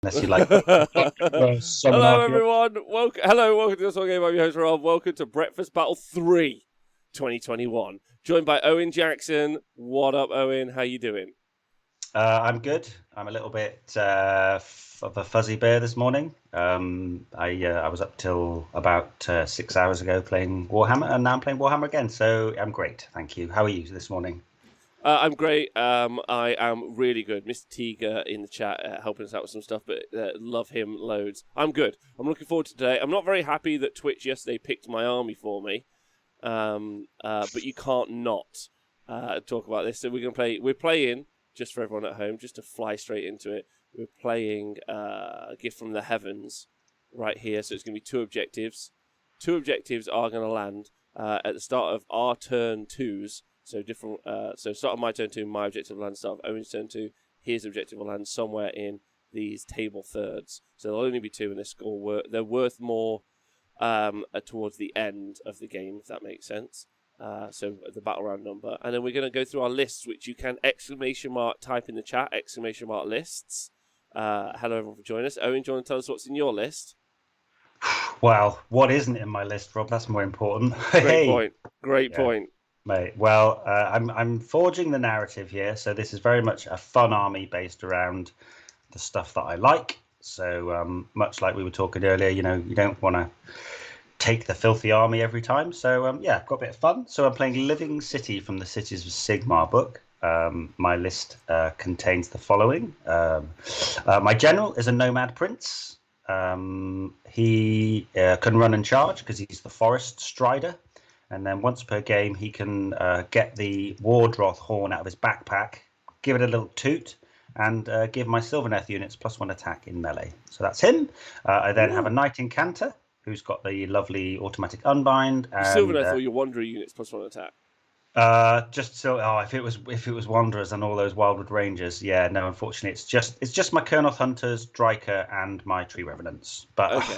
unless you like summon Hello, Archaeology. everyone. Welcome to the Song Game. I'm your host, Rob. Welcome to Breakfast Battle 3, 2021. Joined by Owen Jackson. What up, Owen? How you doing? I'm good. I'm a little bit of a fuzzy bear this morning. I was up till about 6 hours ago playing Warhammer, and now I'm playing Warhammer again. So I'm great, thank you. How are you this morning? I'm great. I am really good. Mr. Teager in the chat helping us out with some stuff, but love him loads. I'm good. I'm looking forward to today. I'm not very happy that Twitch yesterday picked my army for me, but you can't not talk about this. So we're gonna play. We're playing just for everyone at home, just to fly straight into it. We're playing a gift from the heavens right here. So it's gonna be two objectives. Two objectives are gonna land at the start of our turn twos. So different. So start of my turn two, my objective will land. Start of Owen's turn two, his objective will land somewhere in these table thirds. So there'll only be two, and they're worth more towards the end of the game, if that makes sense. So the battle round number, and then we're going to go through our lists, which you can type in the chat lists. Hello everyone for joining us. Owen, do you want to tell us what's in your list? Well, what isn't in my list, Rob? That's more important. Great Hey, point. Great yeah, point. mate. Well, I'm forging the narrative here, so this is very much a fun army based around the stuff that I like. So much like we were talking earlier, you don't want to take the filthy army every time. So yeah, got a bit of fun. So I'm playing Living City from the Cities of Sigmar book. My list contains the following. My general is a nomad prince. He can run and charge because he's the forest strider. And then once per game, he can get the Wardroth horn out of his backpack, give it a little toot, and give my Sylvaneth units +1 attack in melee. So that's him. I then have a Knight Incanter, who's got the lovely automatic unbind. Your And Sylvaneth or your Wanderer units +1 attack. just so if it was Wanderers and all those Wildwood Rangers, yeah, no, unfortunately it's just my Kurnoth Hunters, Dryker, and my Tree Revenants. But Okay.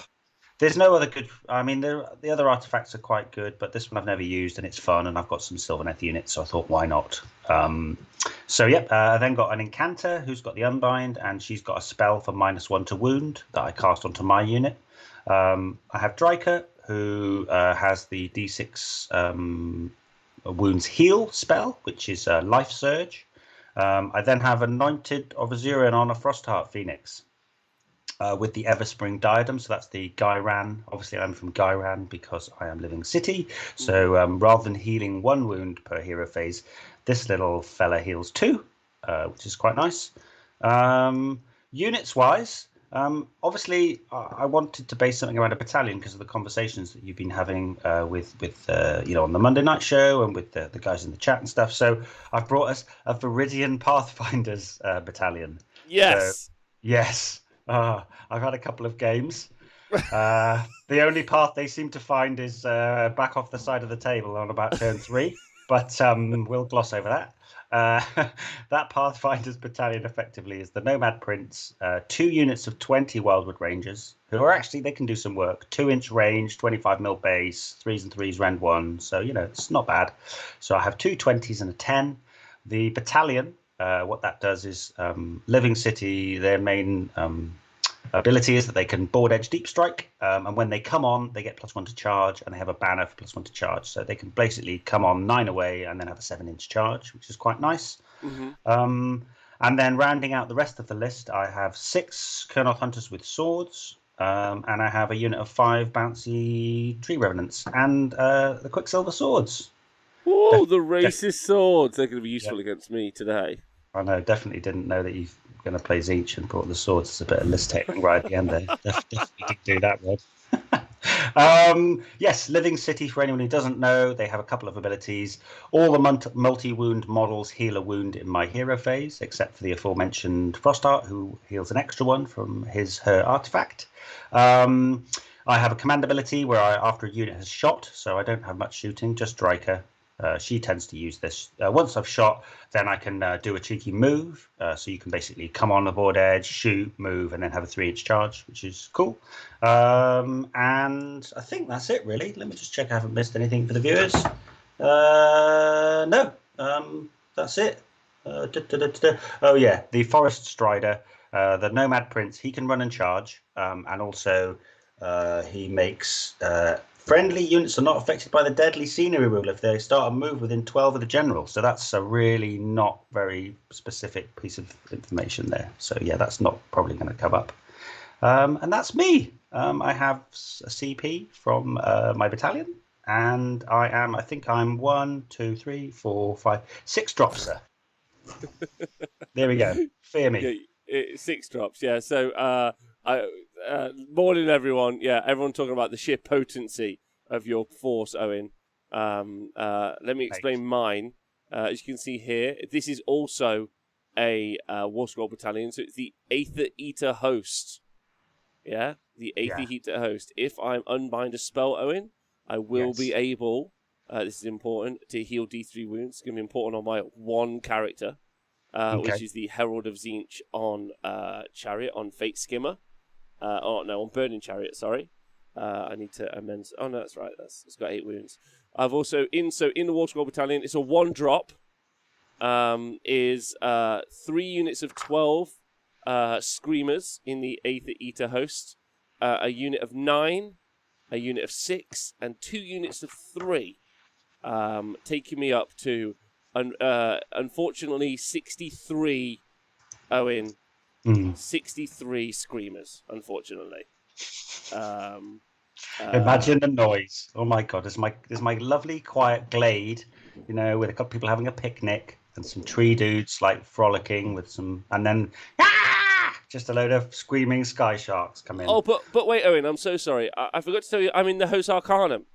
there's no other good. I mean, the other artifacts are quite good, but this one I've never used and it's fun, and I've got some Sylvaneth units, so I thought, why not? So yep, I then got an Incanter who's got the Unbind, and she's got a spell for -1 to wound that I cast onto my unit. I have Dryker who has the D6 wounds heal spell, which is Life Surge. I then have Anointed of Azuran on a Frostheart Phoenix. With the Everspring Diadem, so that's the Gairan. Obviously, I'm from Gairan because I am Living City. So rather than healing 1 wound per hero phase, this little fella heals 2, which is quite nice. Units-wise, obviously, I wanted to base something around a battalion because of the conversations that you've been having with on the Monday night show and with the guys in the chat and stuff. So I've brought us a Viridian Pathfinders battalion. So Yes. yes. I've had a couple of games. The only path they seem to find is back off the side of the table on about turn 3, but we'll gloss over that. That Pathfinder's battalion effectively is the Nomad Prince, 2 units of 20 Wildwood Rangers, who are actually, they can do some work. 2-inch range, 25 mil base, 3s and 3s, rend 1, so, it's not bad. So I have 2 20s and a 10. The battalion, what that does is Living City, their main ability is that they can board edge deep strike, and when they come on, they get +1 to charge, and they have a banner for +1 to charge. So they can basically come on 9 away and then have a 7-inch charge, which is quite nice. And then rounding out the rest of the list, I have 6 Kurnoth Hunters with swords, and I have a unit of 5 bouncy Tree Revenants and the Quicksilver swords. Whoa, the racist swords. They're going to be useful Yeah. against me today. I know, definitely didn't know that you're going to play Tzeentch and brought the swords. It's a bit of list taping right at the end there. Definitely did do that, Rod. Yes, Living City, for anyone who doesn't know, they have a couple of abilities. All the multi-wound models heal a wound in my hero phase, except for the aforementioned Frostheart, who heals an extra one from her artifact. I have a command ability where after a unit has shot, so I don't have much shooting, just Dryker. She tends to use this. Once I've shot, then I can do a cheeky move. So you can basically come on the board edge, shoot, move, and then have a 3-inch charge, which is cool. And I think that's it, really. Let me just check I haven't missed anything for the viewers. No, that's it. Oh, yeah, the Forest Strider. The Nomad Prince, he can run and charge, and also he makes friendly units are not affected by the deadly scenery rule if they start a move within 12 of the general. So that's a really not very specific piece of information there. So yeah, that's not probably going to come up. And that's me. I have a CP from my battalion, and I think I'm 1, 2, 3, 4, 5, 6 drops, sir. There we go. Fear me. Yeah, 6 drops. Yeah. So morning, everyone. Yeah, everyone talking about the sheer potency of your force, Owen. Let me explain mine. As you can see here, this is also a War Scroll battalion. So it's the Aether Eater Host. Yeah, the Aether Eater Host. If I unbind a spell, Owen, I will be able. This is important to heal D3 wounds. It's going to be important on my 1 character. Which is the Herald of Tzeentch on Chariot, on Fate Skimmer. On Burning Chariot, sorry. I need to amend. Oh, no, that's right. It's got 8 wounds. I've also, in the War Scroll Battalion, it's a 1-drop. Is 3 units of 12 Screamers in the Aether Eater Host. A unit of 9, a unit of 6, and 2 units of 3. Taking me up to... unfortunately, 63, Owen. 63 Screamers, unfortunately. Imagine the noise. Oh my God, there's my lovely quiet glade, with a couple people having a picnic and some tree dudes like frolicking with some, and then just a load of screaming sky sharks come in. Oh, but wait, Owen, I'm so sorry. I forgot to tell you, I'm in the Hos Arcanum.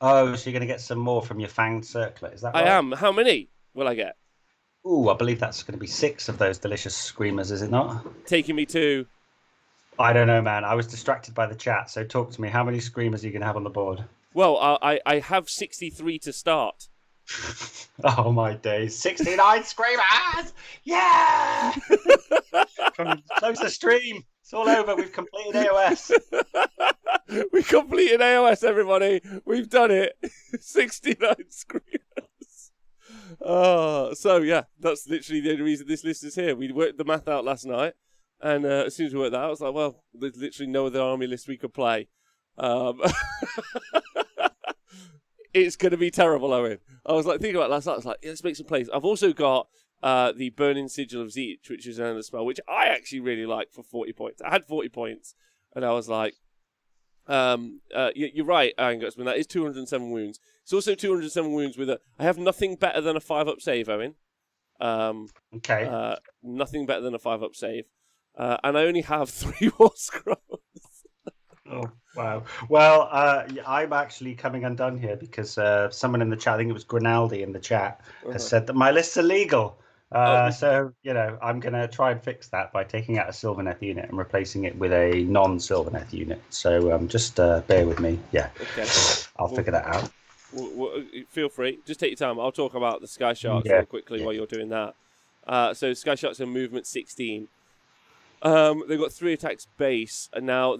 Oh, so you're going to get some more from your fanged circlet, is that right? I am. How many will I get? Ooh, I believe that's going to be 6 of those delicious screamers, is it not? Taking me to... I don't know, man. I was distracted by the chat, so talk to me. How many screamers are you going to have on the board? Well, I have 63 to start. Oh, my days. 69 screamers! Yeah! Close the stream. It's all over. We've completed AOS. We completed AOS, everybody. We've done it. 69 screamers. So yeah, that's literally the only reason this list is here. We worked the math out last night, and as soon as we worked that out, I was like, well, there's literally no other army list we could play. It's going to be terrible, Owen. I was like thinking about it last night. I was like, yeah, let's make some plays. I've also got the Burning Sigil of Tzeentch, which is another spell, which I actually really like for 40 points. I had 40 points, and I was like, you're right, Angus, that is 207 wounds. It's also 207 wounds with I have nothing better than a 5-up save, Owen. Okay. Nothing better than a 5-up save. And I only have 3 War Scrolls. Oh, wow. Well, I'm actually coming undone here because someone in the chat, I think it was Grinaldi in the chat, has said that my list's illegal. So, I'm going to try and fix that by taking out a Sylvaneth unit and replacing it with a non-Sylvaneth unit. So just bear with me. Yeah, okay. I'll figure that out. Feel free. Just take your time. I'll talk about the Sky Sharks real quickly while you're doing that. So Sky Sharks are movement 16. They've got 3 attacks base. And now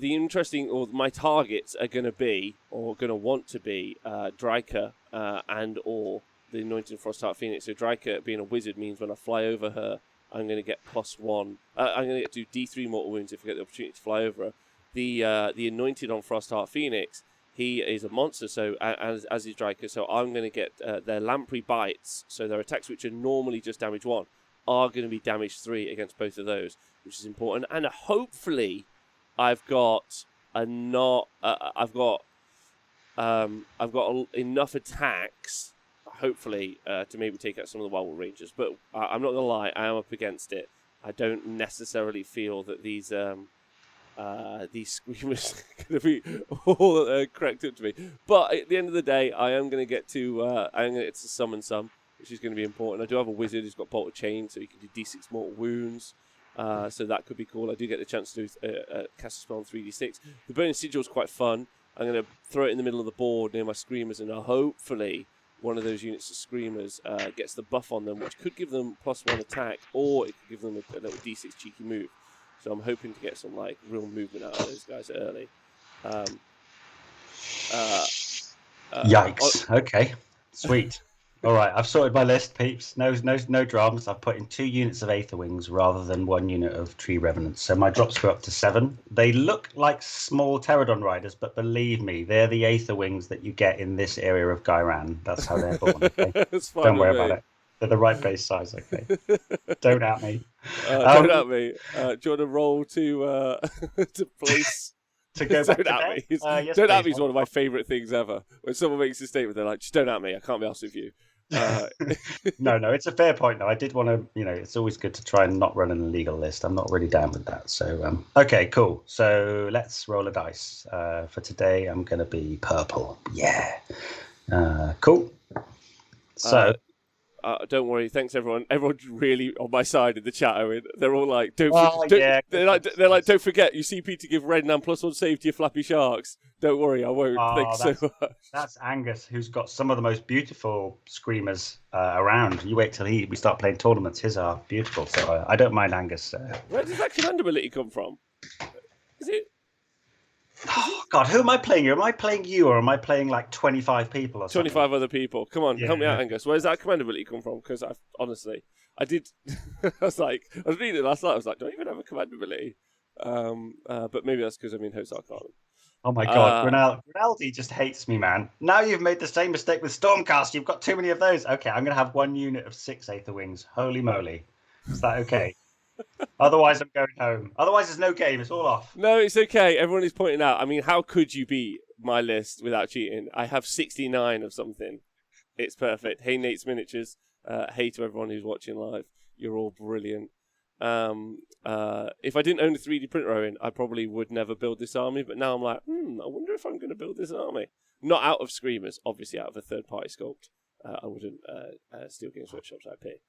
my targets are going to be, or going to want to be, Dryka and or the Anointed Frostheart Phoenix. So Dryka being a wizard means when I fly over her, I'm going to get +1. I'm going to do D3 mortal wounds if I get the opportunity to fly over her. The Anointed on Frostheart Phoenix, he is a monster, so as is Dryka. So I'm going to get their Lamprey bites. So their attacks, which are normally just damage 1, are going to be damage 3 against both of those, which is important. And hopefully, I've got enough enough attacks. Hopefully, to maybe take out some of the Wild Rangers. But I'm not going to lie, I am up against it. I don't necessarily feel that these screamers are going to be all correct up to me. But at the end of the day, I am going to get to summon some, which is going to be important. I do have a wizard who's got Bolt of Chain, so he can do D6 mortal wounds. So that could be cool. I do get the chance to cast a spell on 3d6. The Burning Sigil is quite fun. I'm going to throw it in the middle of the board near my Screamers, and hopefully one of those units of Screamers gets the buff on them, which could give them +1 attack, or it could give them a little D6 cheeky move. So I'm hoping to get some real movement out of those guys early. Yikes. Okay. Sweet. All right, I've sorted my list, peeps. No dramas. I've put in 2 units of Aether Wings rather than 1 unit of Tree Revenants. So my drops go up to 7. They look like small Pterodon riders, but believe me, they're the Aether Wings that you get in this area of Gyran. That's how they're born. Okay, That's fine don't with worry about me. it. They're the right base size. Okay, don't at me. Don't Um, at me. Do you want to roll to to place? to go back Don't to at bed. me. Yes, Don't at please. me is one of my favourite things ever. When someone makes a statement, they're like, "Just don't at me. I can't be asked with you." No, it's a fair point. Though I did want to, it's always good to try and not run an illegal list. I'm not really down with that. So, okay, cool. So let's roll a dice. For today, I'm going to be purple. Yeah. Cool. So, Don't worry. Thanks, everyone. Everyone's really on my side in the chat, Owen. They're all like, "Don't." yeah. They're like, "Don't forget. You CP to give Red and +1 save to your Flappy Sharks. Don't worry, I won't." Thanks so much. That's Angus, who's got some of the most beautiful screamers around. You wait till we start playing tournaments. His are beautiful. So I don't mind Angus. Where does that command ability come from? Is it? Oh, God, who am I playing? Am I playing you, or am I playing like 25 people or something? 25 other people. Come on, Yeah. help me out, Angus. Where's that command ability come from? Because I did. I was reading it last night. I was like, do I even have a command ability? But maybe that's because I'm in Host Arcana. Oh my God, Grinaldi just hates me, man. Now you've made the same mistake with Stormcast. You've got too many of those. Okay, I'm going to have 1 unit of 6 Aether Wings. Holy moly. Is that okay? Otherwise, I'm going home. Otherwise, there's no game. It's all off. No, it's okay. Everyone is pointing out. I mean, how could you beat my list without cheating? I have 69 of something. It's perfect. Hey, Nate's Miniatures. Hey to everyone who's watching live. You're all brilliant. If I didn't own a 3D printer, Owen, I probably would never build this army. But now I'm like, I wonder if I'm going to build this army. Not out of Screamers, obviously out of a third-party sculpt. I wouldn't steal Games Workshop's IP.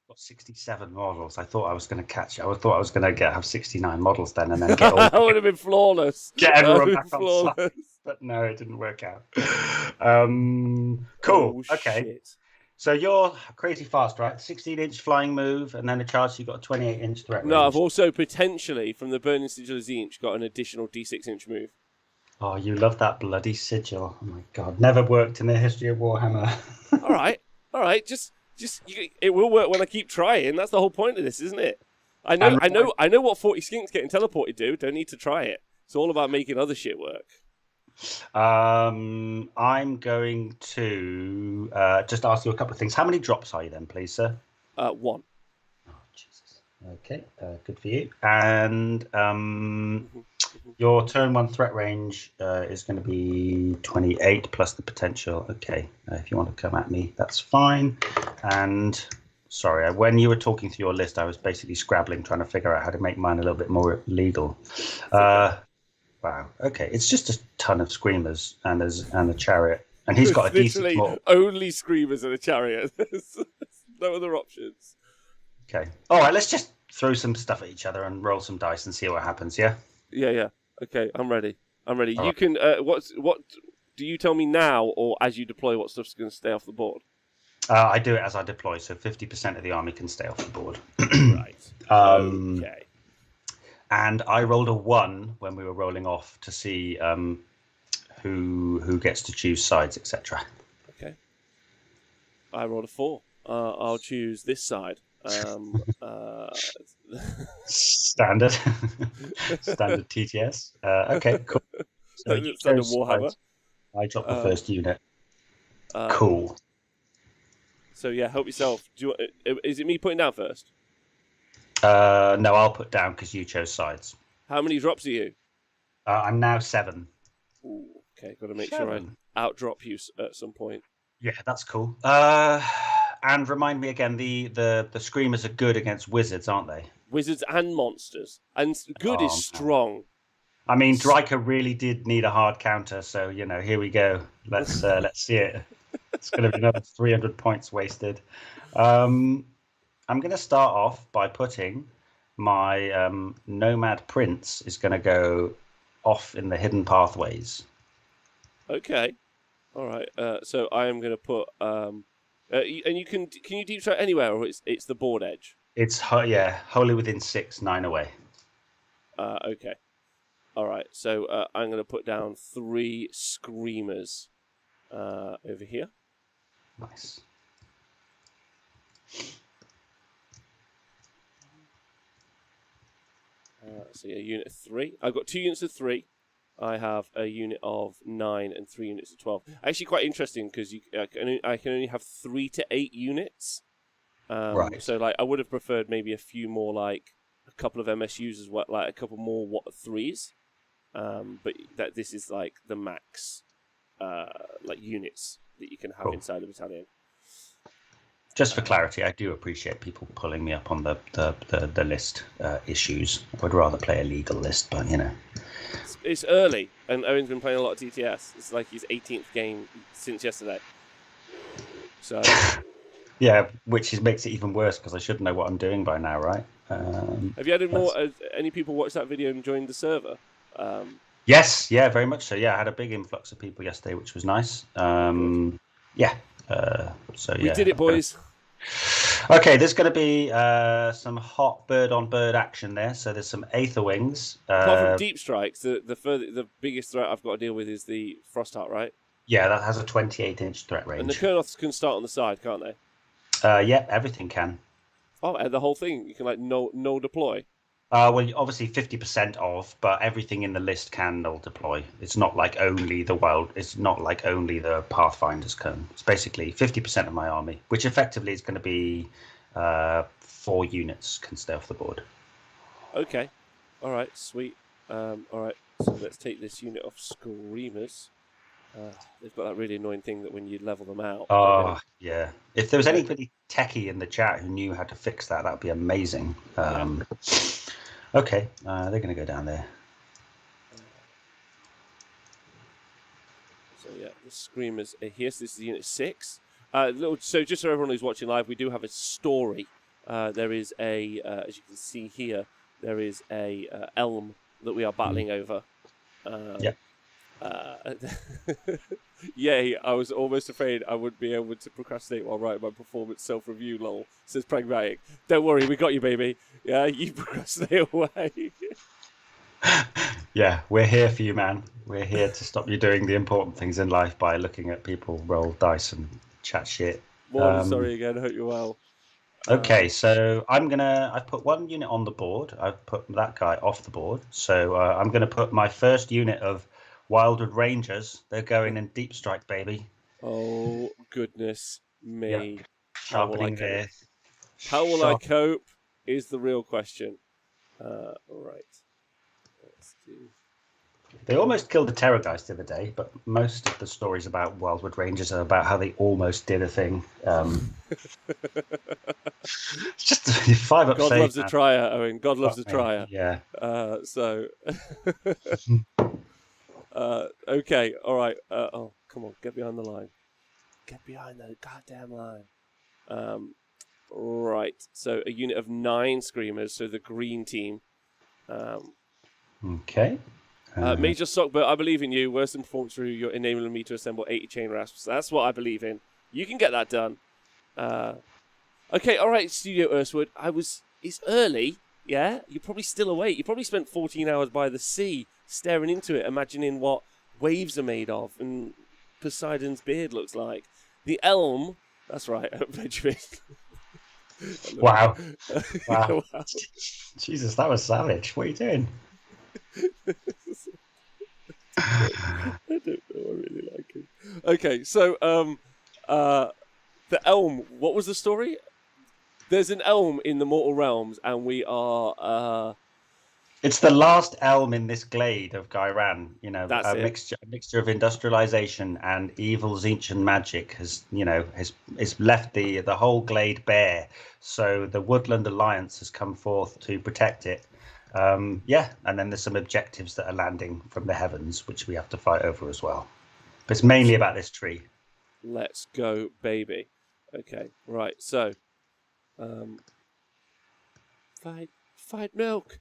Got 67 models. I thought I was going to catch. I thought I was going to have 69 models then, and then get all. That would have been flawless. Get everyone back on site. But no, it didn't work out. Cool. Oh, okay. Shit. So you're crazy fast, right? 16-inch flying move, and then a charge. So you've got a 28-inch threat range. No, I've also potentially, from the Burning Sigil of Tzeentch, got an additional D6-inch move. Oh, you love that bloody sigil. Oh my God, never worked in the history of Warhammer. All right. Just it will work when I keep trying. That's the whole point of this, isn't it? I know what 40 skinks getting teleported do. Don't need to try it. It's all about making other shit work. I'm going to just ask you a couple of things. How many drops are you then, please, sir? 1. Oh, Jesus. Okay, good for you. And your turn 1 threat range is going to be 28 plus the potential. Okay, if you want to come at me, that's fine. And sorry, when you were talking through your list, I was basically scrabbling, trying to figure out how to make mine a little bit more legal. Wow. Okay, it's just a ton of screamers and a chariot, and he's got a decent. Only screamers and a chariot. There's no other options. Okay. All right. Let's just throw some stuff at each other and roll some dice and see what happens. Yeah. Yeah. Okay, I'm ready. All you right. can. What do you tell me now, or as you deploy, what stuff's going to stay off the board? I do it as I deploy, so 50% of the army can stay off the board. Right. Okay. And I rolled a 1 when we were rolling off to see who gets to choose sides, etc. Okay. I rolled a 4. I'll choose this side. Standard. Standard TTS. Okay, cool. So you Standard Warhammer. I dropped the first unit. Cool. So yeah, help yourself. Is it me putting down first? No, I'll put down because you chose sides. How many drops are you? I'm now 7. Ooh, okay, got to make sure I outdrop you at some point. Yeah, that's cool. And remind me again, the screamers are good against wizards, aren't they? Wizards and monsters, and good is strong. I mean, Dryker really did need a hard counter, so here we go. Let's see it. It's going to be another 300 points wasted. I'm going to start off by putting my Nomad Prince is going to go off in the hidden pathways. Okay, all right. So I am going to put and you can you deep strike anywhere, or it's the board edge? It's wholly within 6, 9 away. Okay, all right. So I'm going to put down 3 screamers over here. Nice. So yeah, unit of 3. I've got 2 units of 3. I have a unit of 9 and 3 units of 12. Actually, quite interesting because I can only have 3 to 8 units. Right. So like, I would have preferred maybe a few more, like a couple of MSUs as well, like a couple more 3s. But that this is like the max, like units that you can have inside the battalion. Just for clarity, I do appreciate people pulling me up on the list issues. I would rather play a legal list, but you know. It's early, and Owen's been playing a lot of TTS. It's like his 18th game since yesterday. So Yeah, which makes it even worse because I should know what I'm doing by now, right? have you had any people watch that video and joined the server? Yes, yeah, very much so. Yeah, I had a big influx of people yesterday, which was nice. Yeah, so yeah. We did it, boys. Okay, there's going to be some hot bird-on-bird action there. So there's some Aether Wings. Apart from deep strikes, the biggest threat I've got to deal with is the Frostheart, right? Yeah, that has a 28-inch threat range. And the Kurnoths can start on the side, can't they? Yeah, everything can. Oh, and the whole thing you can like no deploy. Well, obviously 50% of, but everything in the list can null deploy. It's not like only the wild. It's not like only the Pathfinders can. It's basically 50% of my army, which effectively is going to be 4 units can stay off the board. Okay, all right, sweet. All right, so let's take this unit of Screamers. They've got that really annoying thing that when you level them out. Oh, yeah. If there was anybody techie in the chat who knew how to fix that, that'd be amazing. Okay, they're going to go down there. So yeah, the Screamers are here. So this is unit 6. So just so everyone who's watching live, we do have a story. There is as you can see here, there is a elm that we are battling over. Yeah. Yay, I was almost afraid I wouldn't be able to procrastinate while writing my performance self-review, lol, says Pragmatic. Don't worry, we got you, baby. Yeah, you procrastinate away. Yeah, we're here for you, man. We're here to stop you doing the important things in life by looking at people roll dice and chat shit. Morning, sorry again, hope you're well. Okay, so I've put 1 unit on the board. I've put that guy off the board. So I'm going to put my first unit of Wildwood Rangers. They're going in deep strike, baby. Oh, goodness me. Yep. Sharpening there. How will I cope is the real question. Right. Let's do... They almost killed the Terrorgeist the other day, but most of the stories about Wildwood Rangers are about how they almost did a thing. It's just 5 up. God loves a trier, Owen. God loves a trier. Yeah. Okay, all right. Oh, come on, get behind the line. Get behind the goddamn line. Right. So a unit of 9 Screamers, so the green team. Okay. Major Sockbert, I believe in you. Worse than performance through, you're enabling me to assemble 80 chain rasps. That's what I believe in. You can get that done. Okay, all right, Studio Earthwood. It's early, yeah? You're probably still awake. You probably spent 14 hours by the sea staring into it, imagining what waves are made of and Poseidon's beard looks like. The elm, that's right, Benjamin. Wow. Wow. Jesus, that was savage. What are you doing? I don't know, I really like it. Okay, so the elm, what was the story? There's an elm in the Mortal Realms, and we are it's the last elm in this glade of Gairan. You know, a mixture of industrialization and evil Tzeentch magic has left the whole glade bare. So the Woodland Alliance has come forth to protect it. And then there's some objectives that are landing from the heavens, which we have to fight over as well. But it's mainly about this tree. Let's go, baby. Okay, right. So, fight milk.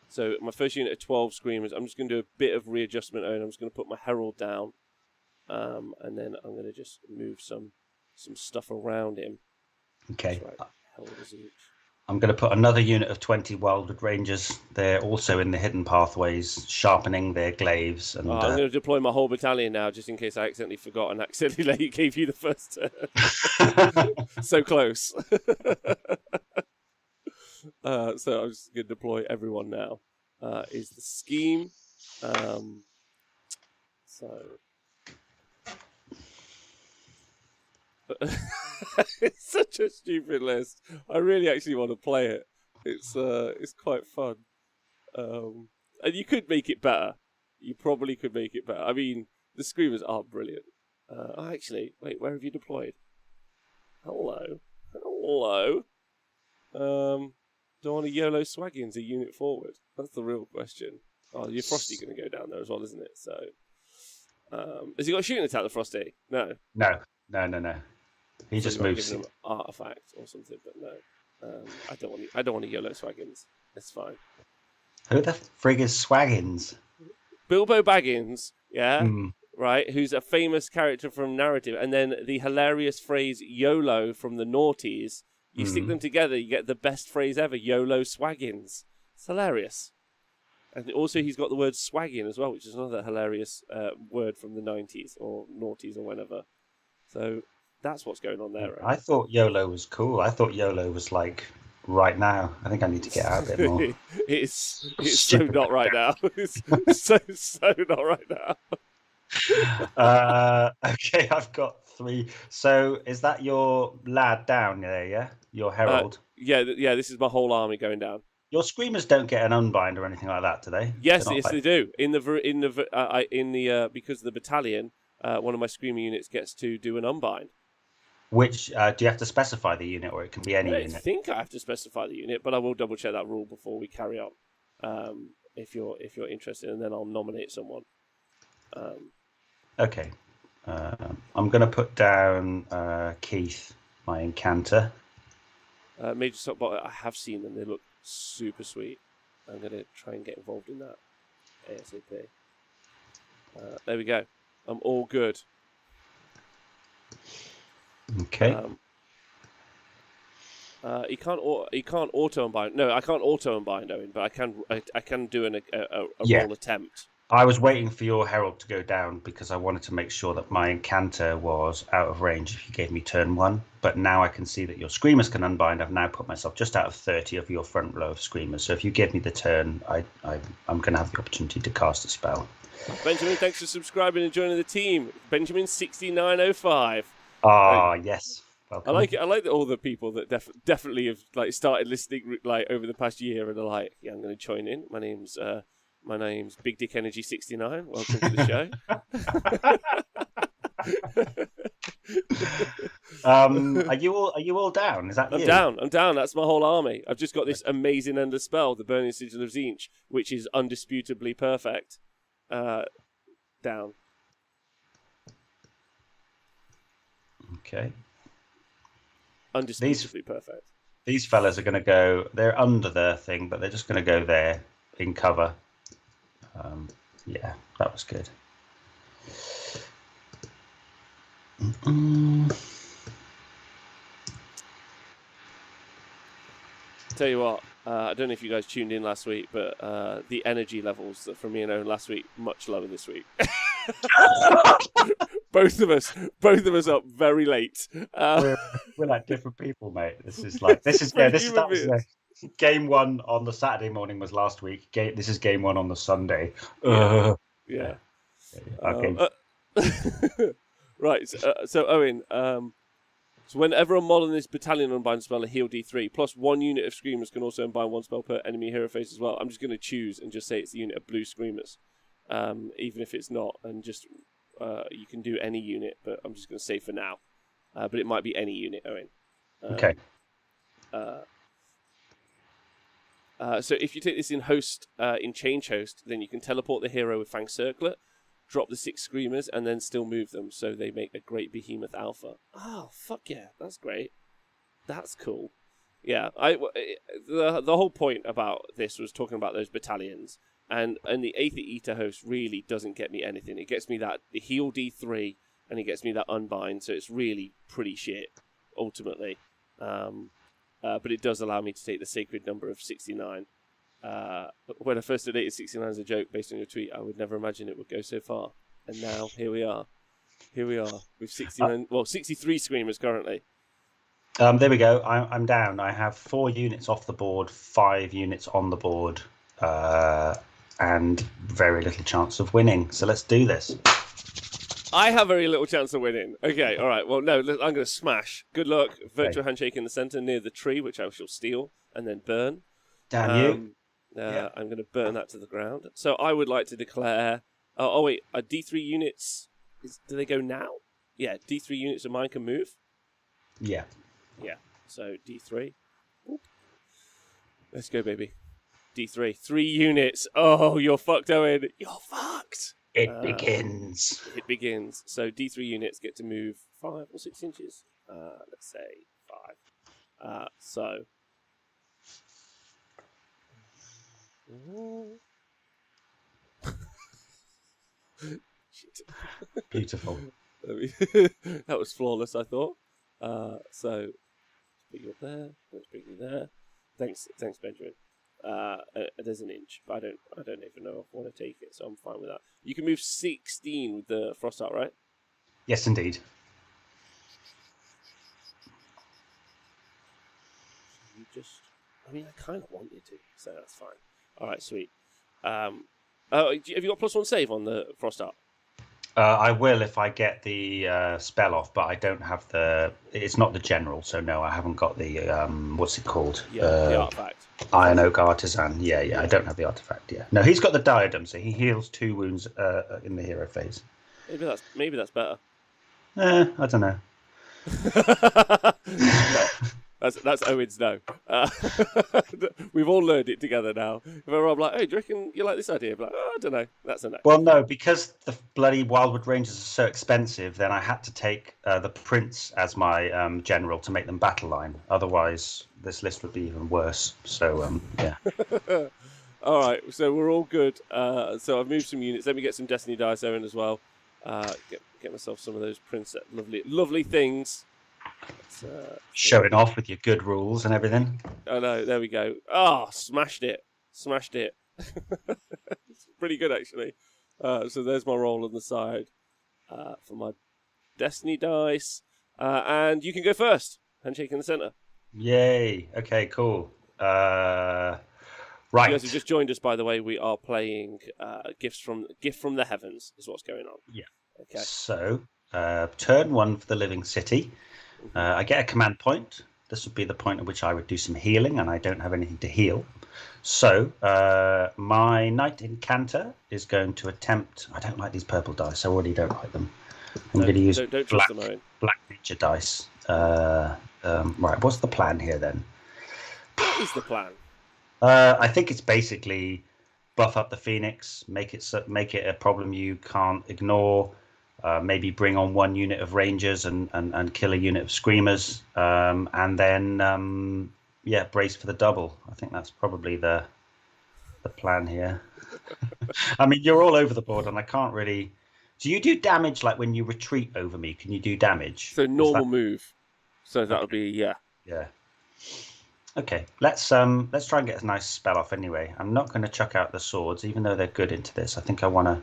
So my first unit of 12 Screamers. I'm just going to do a bit of readjustment, and I'm just going to put my Herald down, and then I'm going to just move some stuff around him. Okay. Right. I'm going to put another unit of 20 Wildwood Rangers. They're also in the hidden pathways, sharpening their glaives. And I'm going to deploy my whole battalion now, just in case I accidentally forgot and accidentally gave you the first turn. So close. So I'm just going to deploy everyone now. Is the scheme. So it's such a stupid list. I really actually want to play it. It's quite fun. And you could make it better. You probably could make it better. I mean, the screamers are brilliant. Actually, wait, where have you deployed? Hello. Do I want to YOLO Swaggins a unit forward? That's the real question. Oh, your Frosty going to go down there as well, isn't it? So, has he got a shooting attack, the Frosty? No. No. He So just you might moves. give him an artifact or something, but no. I don't want to YOLO Swaggins. It's fine. Who the frig is Swaggins? Bilbo Baggins, yeah, Mm. right, who's a famous character from narrative, and then the hilarious phrase YOLO from the noughties. You stick them together, you get the best phrase ever, YOLO Swaggins. It's hilarious. And also he's got the word swaggin as well, which is another hilarious word from the 90s or noughties or whenever. So that's what's going on there. I thought YOLO was cool. I thought YOLO was like right now. I think I need to get out a bit more. It's so not right now. It's so not right now. Okay, I've got 3. So is that your lad down there? Yeah, your herald. Yeah. This is my whole army going down. Your screamers don't get an unbind or anything like that, do they? Yes, they do. Because of the battalion, one of my screamer units gets to do an unbind. Which do you have to specify the unit, or it can be any unit? I think I have to specify the unit, but I will double check that rule before we carry on. If you're interested, and then I'll nominate someone. Okay, I'm going to put down Keith, my Incanter. Major Stockbot, I have seen them. They look super sweet. I'm going to try and get involved in that ASAP. There we go. I'm all good. Okay. He can't auto unbind. No, I can't auto unbind Owen, but I can do a roll attempt. I was waiting for your herald to go down because I wanted to make sure that my Incanter was out of range if you gave me turn 1. But now I can see that your screamers can unbind. I've now put myself just out of 30 of your front row of screamers. So if you give me the turn, I'm going to have the opportunity to cast a spell. Benjamin, thanks for subscribing and joining the team. Benjamin 6905. Yes. Welcome. I like it. I like that all the people that definitely have like started listening like over the past year and are like, yeah, I'm going to join in. My name's Big Dick Energy 69. Welcome to the show. Are you all down? Is that I'm you? I'm down. That's my whole army. I've just got this amazing endless spell, the Burning Sigil of Tzeentch, which is undisputably perfect. Down. Okay. Undisputably perfect. These fellas are going to go. They're under their thing, but they're just going to go there in cover. Yeah, that was good. Tell you what, I don't know if you guys tuned in last week, but the energy levels from me and Owen last week much lower this week. both of us up very late. We're like different people, mate. This is game 1 on the Saturday morning was last week. This is game 1 on the Sunday. Yeah. Okay. Right. So Owen, so whenever a model in this battalion unbind spell, a heal D3 plus 1 unit of screamers can also unbind 1 spell per enemy hero face as well. I'm just going to choose and just say it's the unit of blue screamers, even if it's not, and just you can do any unit, but I'm just going to say for now. But it might be any unit, Owen. Okay. So if you take this in host, in change host, then you can teleport the hero with Fang Circlet, drop the 6 screamers, and then still move them, so they make a great behemoth alpha. Oh, fuck yeah, that's great. That's cool. Yeah, the whole point about this was talking about those battalions, and the Aether Eater host really doesn't get me anything. It gets me the heal D3, and it gets me that unbind, so it's really pretty shit, ultimately. but it does allow me to take the sacred number of 69. When I first donated 69 as a joke based on your tweet, I would never imagine it would go so far. And now, here we are. Here we are with 69, 63 Screamers currently. There we go. I'm down. I have 4 units off the board, 5 units on the board, and very little chance of winning. So let's do this. I have very little chance of winning. Okay, all right. Well, no, I'm going to smash. Good luck. Virtual handshake in the center near the tree, which I shall steal and then burn. Damn you. I'm going to burn that to the ground. So I would like to declare... Oh, wait. Are D3 units... do they go now? Yeah, D3 units of mine can move? Yeah. Yeah, so D3. Oop. Let's go, baby. D3. 3 units. Oh, you're fucked, Owen. You're fucked. It begins. It begins. So D3 units get to move 5 or 6 inches. Let's say 5. So... Shit. Beautiful. That was flawless, I thought. So, put you up there. Let's bring you there. Thanks, Benjamin. There's an inch, but I don't even know if I want to take it, so I'm fine with that. You can move 16 with the frost art, right? Yes, indeed. You just, I mean, I kind of want you to, so that's fine. All right, sweet. Have you got +1 save on the frost art? I will if I get the spell off, but I don't have the. It's not the general, so no, I haven't got the. What's it called? Yeah, the artifact. Iron Oak Artisan. Yeah, I don't have the artifact. Yeah, no, he's got the diadem, so he heals 2 wounds in the hero phase. Maybe that's better. I don't know. No, that's Owen's no. We've all learned it together now. If I'm like, hey, do you reckon you like this idea? I'm like, I don't know. That's a no. Well, no, because the bloody Wildwood Rangers are so expensive, then I had to take the Prince as my general to make them battle line. Otherwise, this list would be even worse. So, yeah. All right, so we're all good. So I've moved some units. Let me get some Destiny dice, Owen, as well. Get myself some of those Prince lovely things. Showing off with your good rules and everything. Oh no, there we go. Oh, smashed it. It's pretty good, actually. So there's my roll on the side for my Destiny dice. And you can go first. Handshake in the center. Yay. Okay, cool. Right. You guys have just joined us, by the way. We are playing Gift from the Heavens is what's going on. Yeah. Okay. So, turn 1 for the Living City. I get a command point. This would be the point at which I would do some healing, and I don't have anything to heal. So my Knight Incanter is going to attempt... I don't like these purple dice. I already don't like them. I'm going to use black nature dice. Right, what's the plan here then? What is the plan? I think it's basically buff up the Phoenix, make it a problem you can't ignore. Maybe bring on 1 unit of Rangers and kill a unit of Screamers, and then brace for the double. I think that's probably the plan here. I mean, you're all over the board, and I can't really. Do you do damage like when you retreat over me? Can you do damage? So normal move. So that would be Yeah. Okay, let's try and get a nice spell off anyway. I'm not going to chuck out the swords, even though they're good into this. I think I want to.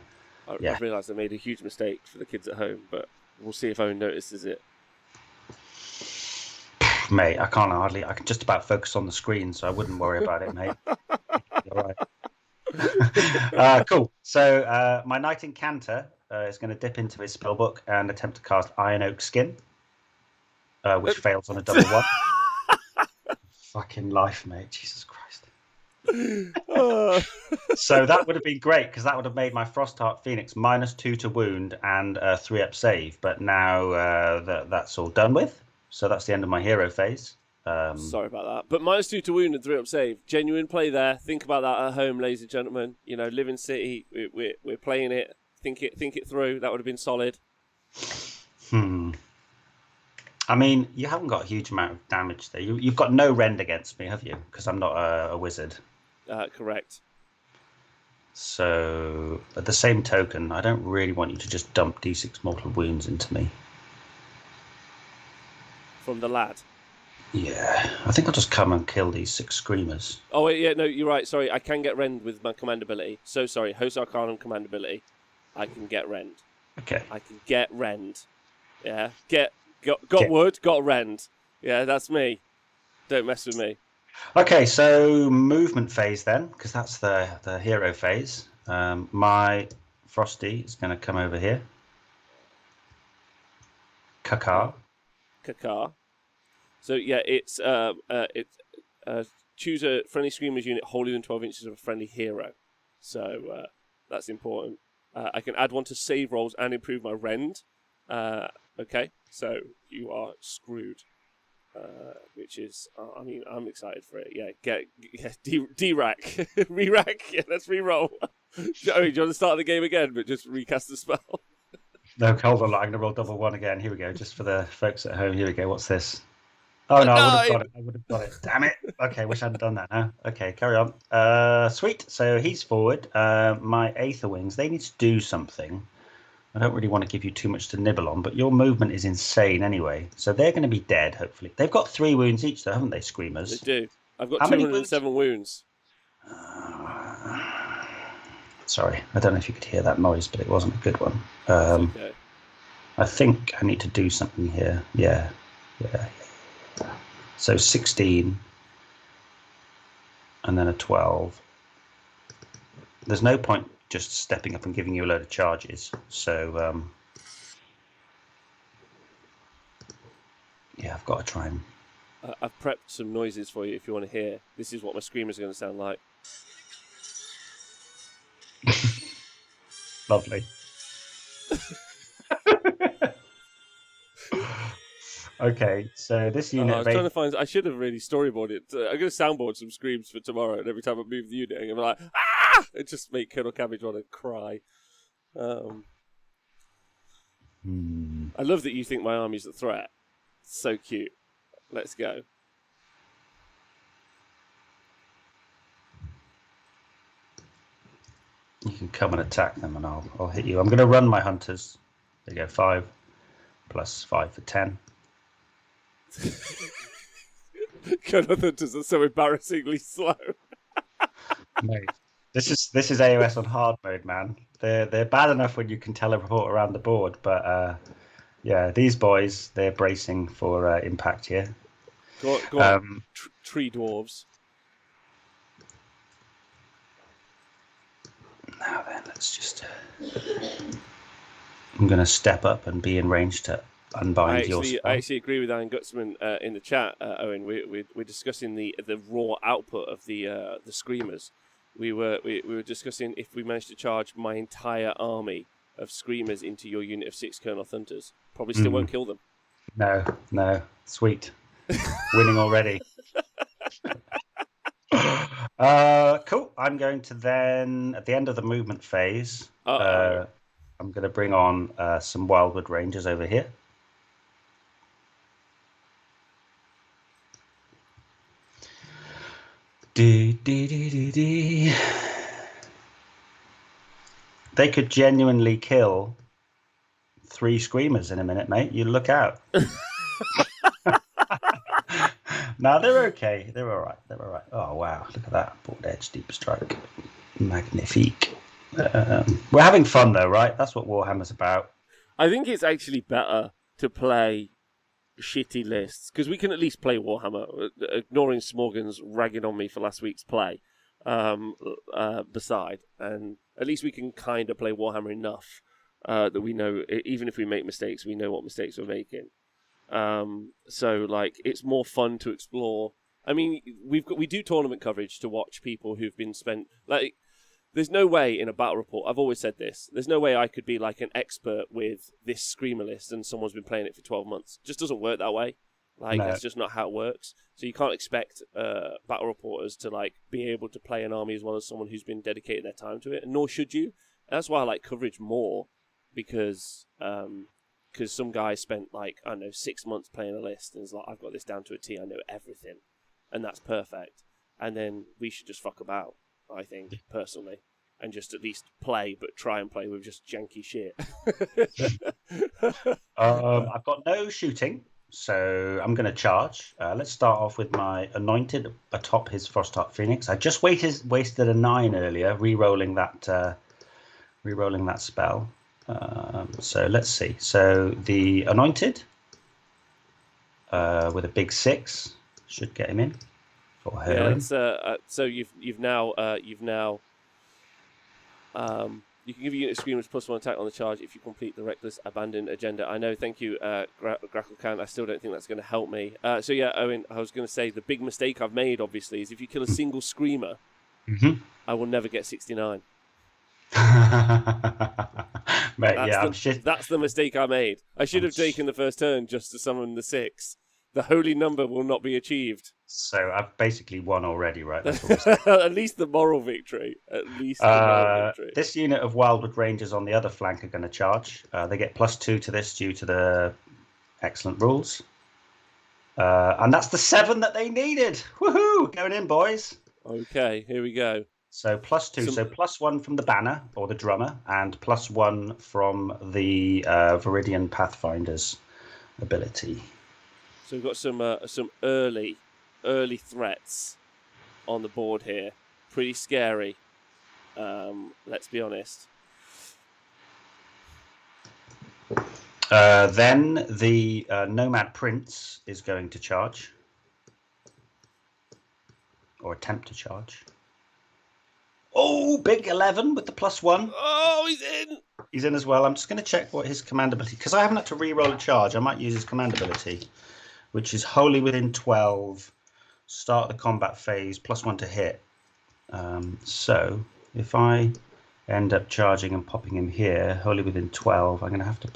I realised I made a huge mistake for the kids at home, but we'll see if Owen notices it. Mate, I can just about focus on the screen, so I wouldn't worry about it, mate. All right. Cool. So my Knight Incanter is going to dip into his spellbook and attempt to cast Iron Oak Skin, which fails on a double 1. Fucking life, mate. Jesus Christ. So that would have been great, because that would have made my Frostheart Phoenix -2 to wound and 3-up save. But now that's all done with. So that's the end of my hero phase. Sorry about that. But -2 to wound and 3-up save. Genuine play there. Think about that at home, ladies and gentlemen. You know, Living City, we're playing it. Think it through. That would have been solid. I mean, you haven't got a huge amount of damage there. You've got no rend against me, have you? Because I'm not a wizard. Correct. So, at the same token, I don't really want you to just dump D6 mortal wounds into me. From the lad? Yeah, I think I'll just come and kill these 6 screamers. Oh wait, yeah, no, you're right. Sorry, I can get rend with my command ability. So sorry, Host Arcanum command ability. I can get rend. Okay. I can get rend. Yeah, got Okay. wood, got rend. Yeah, that's me. Don't mess with me. Okay, so movement phase then, because that's the hero phase. My Frosty is going to come over here. Okay, Kakar. Kakar. So yeah, choose a friendly screamers unit wholly within 12 inches of a friendly hero. So that's important. I can add one to save rolls and improve my rend. Okay, so you are screwed. Which is, I mean, I'm excited for it. Yeah, D-rack. Re-rack. Yeah, let's re-roll. Joey, do you want to start the game again, but just recast the spell? No, hold on, I'm going to roll double one again. Here we go, just for the folks at home. Here we go. What's this? Oh no, I would have No! got it. I would have got it. Damn it. Okay, wish I hadn't done that now. Okay, carry on. Sweet. So he's forward. My Aether Wings, they need to do something. I don't really want to give you too much to nibble on, but your movement is insane anyway. So they're going to be dead, hopefully. They've got 3 wounds each, though, haven't they, They Screamers? do. I've got How many wounds? 207 wounds. Sorry, I don't know if you could hear that noise, but it wasn't a good one. It's okay. I think I need to do something here. Yeah. So 16 and then a 12. There's no point just stepping up and giving you a load of charges. So, yeah, I've got to try and... I've prepped some noises for you if you want to hear. This is what my screamers are going to sound like. Lovely. Okay, so this unit... I was trying to find... I should have really storyboarded it. I'm going to soundboard some screams for tomorrow, and every time I move the unit, I'm going to be like, ah! It just make Colonel Cabbage want to cry. I love that you think my army's a threat. It's so cute. Let's go. You can come and attack them, and I'll hit you. I'm going to run my hunters. There you go, 5 plus 5 for 10. Colonel Hunters are so embarrassingly slow. Mate, this is AOS on hard mode, man. They're bad enough when you can teleport around the board, but yeah, these boys, they're bracing for impact here. Go on. Tree dwarves. Now then, let's just... I'm going to step up and be in range to unbind your spell. I actually agree with Iron Gutsman in the chat, Owen. We're discussing the raw output of the screamers. We were discussing if we managed to charge my entire army of screamers into your unit of 6 Colonel Hunters. Probably still won't kill them. No. Sweet. Winning already. Cool. I'm going to then, at the end of the movement phase, I'm going to bring on some Wildwood Rangers over here. They could genuinely kill 3 screamers in a minute, mate. You look out. No, they're okay. They're all right. Oh, wow. Look at that. Board edge, deep strike. Magnifique. We're having fun, though, right? That's what Warhammer's about. I think it's actually better to play shitty lists, because we can at least play Warhammer, ignoring Smorgan's ragging on me for last week's play, beside, and at least we can kind of play Warhammer enough that we know, even if we make mistakes, we know what mistakes we're making. So like it's more fun to explore. I mean, we do tournament coverage to watch people who've been spent like. There's no way in a battle report. I've always said this. There's no way I could be like an expert with this screamer list and someone's been playing it for 12 months. It just doesn't work that way. Like that's just not how it works. So you can't expect battle reporters to like be able to play an army as well as someone who's been dedicating their time to it, and nor should you. And that's why I like coverage more, because some guy spent like, I don't know, 6 months playing a list and is like, I've got this down to a T, I know everything, and that's perfect. And then we should just fuck about, I think, personally, and just at least play, but try and play with just janky shit. I've got no shooting. So I'm going to charge. Let's start off with my Anointed atop his Frostheart Phoenix. I just wasted a 9 earlier, re-rolling that spell. So let's see. So the Anointed with a big 6 should get him in for Yeah, hurling. that's so you've now you can give your unit screamers +1 attack on the charge if you complete the reckless abandoned agenda. I know, thank you, Gracklecan. I still don't think that's going to help me. So yeah, Owen, I was going to say the big mistake I've made, obviously, is if you kill a single screamer, I will never get 69. Mate, yeah, I'm shit. That's the mistake I made. I should have taken the first turn just to summon the 6. The holy number will not be achieved. So I've basically won already, right? That's At least the moral victory. At least the moral victory. This unit of Wildwood Rangers on the other flank are going to charge. They get +2 to this due to the excellent rules. And that's the 7 that they needed. Woohoo! Going in, boys. Okay, here we go. So +2, so +1 from the banner or the drummer, and +1 from the Viridian Pathfinder's ability. So we've got some early threats on the board here. Pretty scary. Let's be honest. Then the Nomad Prince is going to charge, or attempt to charge. Oh, big 11 with the +1. Oh, he's in. He's in as well. I'm just going to check what his command ability, because I haven't had to re-roll a charge. I might use his command ability, which is wholly within 12. Start the combat phase, +1 to hit. So if I end up charging and popping him here, wholly within 12, I'm going to have to